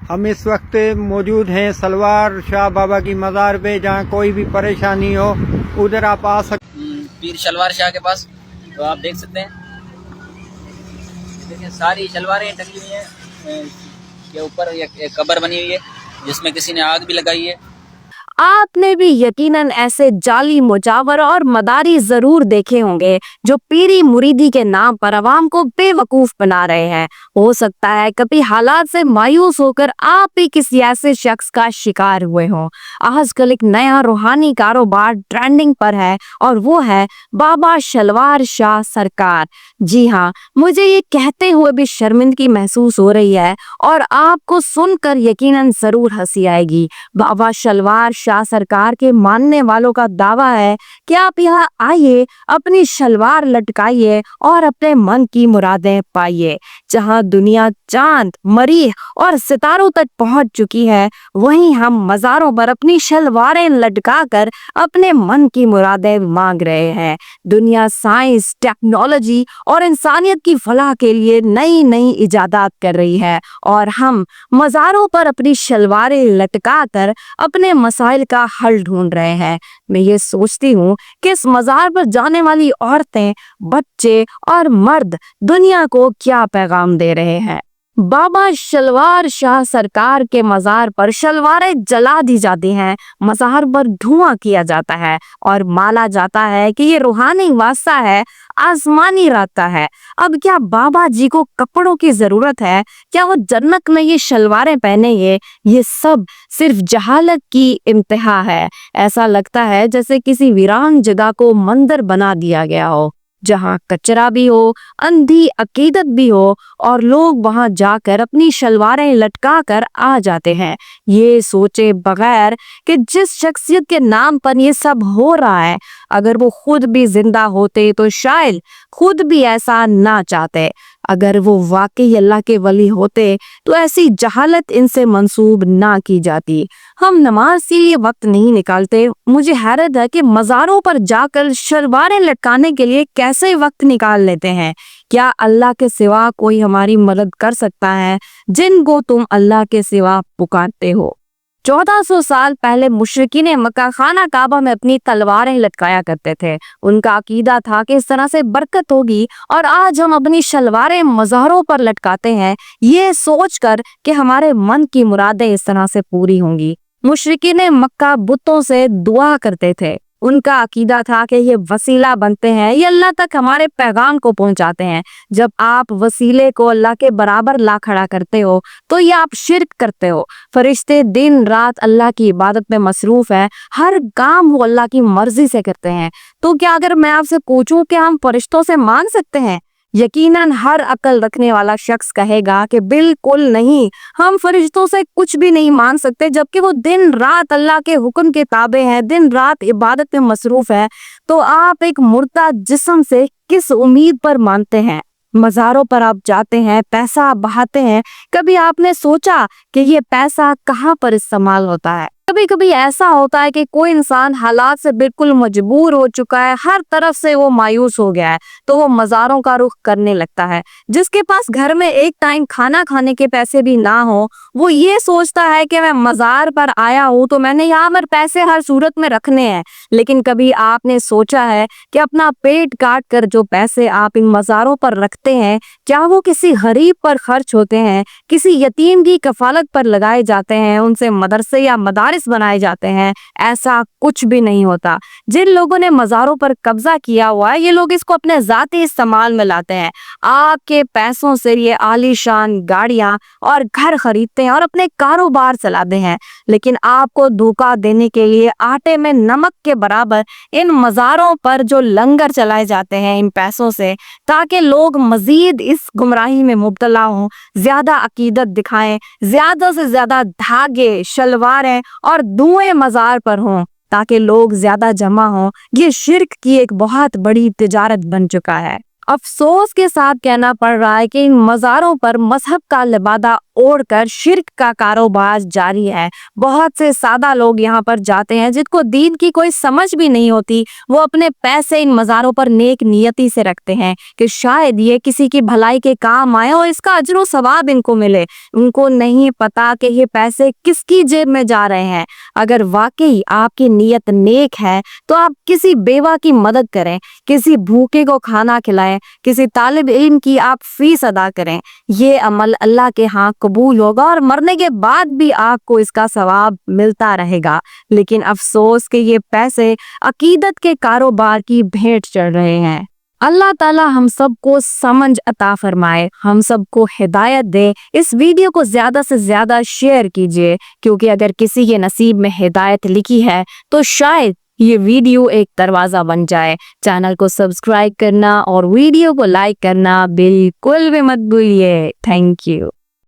हम इस वक्त मौजूद हैं सलवार शाह बाबा की मज़ार पे, जहाँ कोई भी परेशानी हो उधर आप आ सकते। पीर शलवार शाह के पास तो आप देख सकते हैं, देखिए सारी शलवारें टंगी हुई हैं के ऊपर। एक कब्र बनी हुई है जिसमें किसी ने आग भी लगाई है। आपने भी यकीनन ऐसे जाली मुजावर और मदारी जरूर देखे होंगे जो पीरी मुरीदी के नाम पर अवाम को बेवकूफ बना रहे हैं। हो सकता है कभी हालात से मायूस होकर आप भी किसी ऐसे शख्स का शिकार हुए हों। आजकल एक नया रूहानी कारोबार ट्रेंडिंग पर है और वो है बाबा शलवार शाह सरकार। जी हाँ, मुझे ये कहते हुए भी शर्मिंदगी महसूस हो रही है और आपको सुनकर यकीनन जरूर हंसी आएगी। बाबा शलवार शाह सरकार के मानने वालों का दावा है कि आप यहाँ आइए, अपनी शलवार लटकाइए और अपने मन की मुरादें पाइए। जहाँ दुनिया चांद, मरीख और सितारों तक पहुंच चुकी है, वहीं हम मज़ारों पर अपनी शलवारें लटकाकर अपने मन की मुरादें मांग रहे हैं। दुनिया साइंस, टेक्नोलॉजी और इंसानियत की फलाह के लिए नई नई इजादात कर रही है और हम मज़ारों पर अपनी शलवारें लटकाकर अपने मसाइल का हल ढूंढ रहे हैं। मैं ये सोचती हूँ कि इस मज़ार पर जाने वाली औरतें, बच्चे और मर्द दुनिया को क्या पैगाम दे रहे हैं। बाबा शलवार शाह सरकार के मज़ार पर शलवारें जला दी जाती हैं, मज़ार पर धुआं किया जाता है और माना जाता है कि ये रूहानी वास्ता है, आसमानी रास्ता है। अब क्या बाबा जी को कपड़ों की जरूरत है? क्या वो जन्नत में ये शलवारें पहनेंगे? ये सब सिर्फ जहालत की इंतहा है। ऐसा लगता है जैसे किसी वीरान जगह को मंदिर बना दिया गया हो, जहाँ कचरा भी हो, अंधी अकीदत भी हो और लोग वहां जाकर अपनी शलवारें लटका कर आ जाते हैं, ये सोचे बगैर कि जिस शख्सियत के नाम पर ये सब हो रहा है, अगर वो खुद भी जिंदा होते तो शायद खुद भी ऐसा ना चाहते। अगर वो वाकई अल्लाह के वली होते तो ऐसी जहालत इनसे मंसूब ना की जाती। हम नमाज के लिए वक्त नहीं निकालते। मुझे हैरत है कि मज़ारों पर जाकर शलवारें लटकाने के लिए कैसे वक्त निकाल लेते हैं। क्या अल्लाह के सिवा कोई हमारी मदद कर सकता है जिनको तुम अल्लाह के सिवा पुकारते हो? 1400 साल पहले मुशरिकीन मक्का खाना काबा में अपनी तलवारें लटकाया करते थे। उनका अकीदा था कि इस तरह से बरकत होगी और आज हम अपनी शलवारें मज़ारों पर लटकाते हैं ये सोचकर कि हमारे मन की मुरादें इस तरह से पूरी होंगी। मुशरिकीन मक्का बुतों से दुआ करते थे। उनका अकीदा था कि ये वसीला बनते हैं, ये अल्लाह तक हमारे पैगाम को पहुंचाते हैं। जब आप वसीले को अल्लाह के बराबर ला खड़ा करते हो तो ये आप शिर्क करते हो। फरिश्ते दिन रात अल्लाह की इबादत में मसरूफ है, हर काम वो अल्लाह की मर्जी से करते हैं। तो क्या अगर मैं आपसे पूछूं कि हम फरिश्तों से मांग सकते हैं? यकीनन हर अकल रखने वाला शख्स कहेगा कि बिल्कुल नहीं, हम फरिश्तों से कुछ भी नहीं मांग सकते, जबकि वो दिन रात अल्लाह के हुक्म के ताबे हैं, दिन रात इबादत में मसरूफ है। तो आप एक मुर्दा जिस्म से किस उम्मीद पर मानते हैं? मज़ारों पर आप जाते हैं, पैसा बहाते हैं, कभी आपने सोचा कि ये पैसा कहाँ पर इस्तेमाल होता है? कभी कभी ऐसा होता है कि कोई इंसान हालात से बिल्कुल मजबूर हो चुका है, हर तरफ से वो मायूस हो गया है, तो वो मज़ारों का रुख करने लगता है। जिसके पास घर में एक टाइम खाना खाने के पैसे भी ना हो, वो ये सोचता है कि मैं मज़ार पर आया हूँ तो मैंने यहाँ पर पैसे हर सूरत में रखने हैं। लेकिन कभी आपने सोचा है कि अपना पेट काट कर जो पैसे आप इन मज़ारों पर रखते हैं, क्या वो किसी गरीब पर खर्च होते हैं, किसी यतीम की कफालत पर लगाए जाते हैं, उनसे मदरसे या मदारिस बनाए जाते हैं? ऐसा कुछ भी नहीं होता। जिन लोगों ने मज़ारों पर कब्जा किया हुआ है, ये लोग इसको अपने जाती इस्तेमाल में लाते हैं। आपके पैसों से ये आलीशान गाड़ियां और घर खरीदते हैं और अपने कारोबार चलाते हैं, लेकिन आपको धोखा देने के लिए आटे में नमक के बराबर इन मज़ारों पर जो लंगर चलाए जाते हैं इन पैसों से, ताकि लोग मजीद इस गुमराही में मुब्तला हों, ज्यादा अकीदत दिखाएं, ज्यादा से ज्यादा धागे, शलवारें और धुएं मज़ार पर हों ताकि लोग ज्यादा जमा हों। ये शिर्क की एक बहुत बड़ी तिजारत बन चुका है। अफसोस के साथ कहना पड़ रहा है कि इन मज़ारों पर मजहब का लिबादा ओढ़कर शिर्क का कारोबार जारी है। बहुत से सादा लोग यहाँ पर जाते हैं जिनको दीन की कोई समझ भी नहीं होती, वो अपने पैसे इन मज़ारों पर नेक नियति से रखते हैं कि शायद ये किसी की भलाई के काम आए और इसका अजर व सवाब इनको मिले। उनको नहीं पता कि ये पैसे किसकी जेब में जा रहे हैं। अगर वाकई आपकी नीयत नेक है तो आप किसी बेवा की मदद करें, किसी भूखे को खाना खिलाएं, किसी तालिब इल्म की आप फीस अदा करें। ये अमल अल्लाह के यहाँ कबूल होगा और मरने के बाद भी आपको इसका सवाब मिलता रहेगा। लेकिन अफसोस कि ये पैसे अकीदत के कारोबार की भेंट चढ़ रहे हैं। अल्लाह ताला हम सबको समझ अता फरमाए, हम सबको हिदायत दे। इस वीडियो को ज्यादा से ज्यादा शेयर कीजिए, क्योंकि अगर किसी के नसीब में हिदायत लिखी है तो शायद ये वीडियो एक दरवाजा बन जाए। चैनल को सब्सक्राइब करना और वीडियो को लाइक करना बिल्कुल भी मत भूलिए। Thank you.